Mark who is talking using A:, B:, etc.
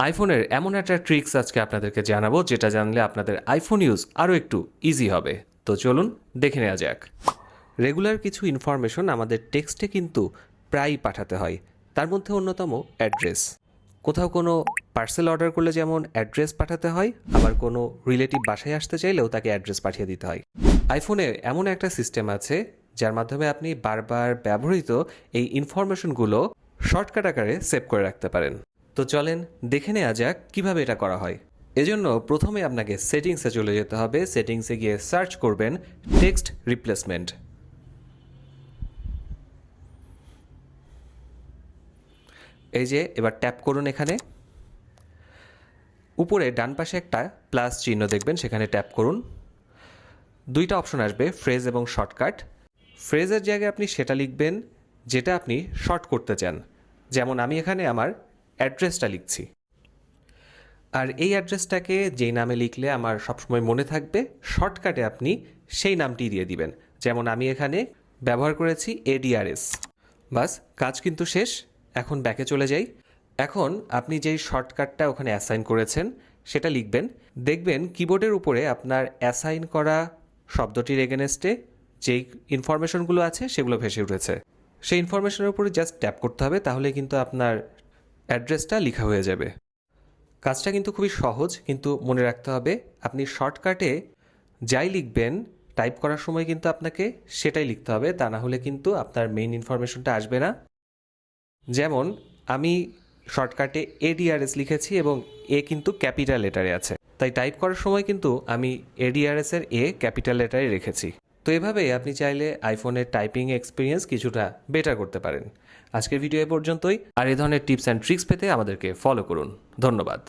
A: আইফোনের এমন একটা ট্রিক্স আজকে আপনাদেরকে জানাবো যেটা জানলে আপনাদের আইফোন ইউজ আরও একটু ইজি হবে। তো চলুন দেখে নেওয়া যাক। রেগুলার কিছু ইনফরমেশন আমাদের টেক্সটে কিন্তু প্রায়ই পাঠাতে হয়। তার মধ্যে অন্যতম অ্যাড্রেস। কোথাও কোনো পার্সেল অর্ডার করলে যেমন অ্যাড্রেস পাঠাতে হয়, আবার কোনো রিলেটিভ বাসায় আসতে চাইলেও তাকে অ্যাড্রেস পাঠিয়ে দিতে হয়। আইফোনে এমন একটা সিস্টেম আছে যার মাধ্যমে আপনি বারবার ব্যবহৃত এই ইনফরমেশনগুলো শর্টকাট আকারে সেভ করে রাখতে পারেন। তো চলেন দেখে নেওয়া যাক কীভাবে এটা করা হয়। এজন্য প্রথমে আপনাকে সেটিংসে চলে যেতে হবে। সেটিংসে গিয়ে সার্চ করবেন টেক্সট রিপ্লেসমেন্ট। এই যে এবার ট্যাপ করুন। এখানে উপরে ডান পাশে একটা প্লাস চিহ্ন দেখবেন, সেখানে ট্যাপ করুন। দুইটা অপশন আসবে, ফ্রেজ এবং শর্টকাট। ফ্রেজের জায়গায় আপনি সেটা লিখবেন যেটা আপনি শর্ট করতে চান। যেমন আমি এখানে আমার অ্যাড্রেসটা লিখছি, আর এই অ্যাড্রেসটাকে যেই নামে লিখলে আমার সবসময় মনে থাকবে, শর্টকাটে আপনি সেই নামটি দিয়ে দিবেন। যেমন আমি এখানে ব্যবহার করেছি ADRS। বাস, কাজ কিন্তু শেষ। এখন ব্যাকে চলে যাই। এখন আপনি যেই শর্টকাটটা ওখানে অ্যাসাইন করেছেন সেটা লিখবেন। দেখবেন কিবোর্ডের উপরে আপনার অ্যাসাইন করা শব্দটির এগেনস্টে যেই ইনফরমেশনগুলো আছে সেগুলো ভেসে উঠেছে। সেই ইনফরমেশনের উপরে জাস্ট ট্যাপ করতে হবে, তাহলে কিন্তু আপনার অ্যাড্রেসটা লেখা হয়ে যাবে। কাজটা কিন্তু খুবই সহজ, কিন্তু মনে রাখতে হবে আপনি শর্টকাটে যাই লিখবেন টাইপ করার সময় কিন্তু আপনাকে সেটাই লিখতে হবে, তা না হলে কিন্তু আপনার মেইন ইনফরমেশনটা আসবে না। যেমন আমি শর্টকাটে ADRS লিখেছি এবং এ কিন্তু ক্যাপিটাল লেটারে আছে, তাই টাইপ করার সময় কিন্তু আমি ADRS এর এ ক্যাপিটাল লেটারে রেখেছি। তো এভাবেই আপনি চাইলে আইফোনের টাইপিং এক্সপিরিয়েন্স কিছুটা বেটার করতে পারেন। আজকের ভিডিও এ পর্যন্তই। আর এই ধরনের টিপস অ্যান্ড ট্রিক্স পেতে আমাদেরকে ফলো করুন। ধন্যবাদ।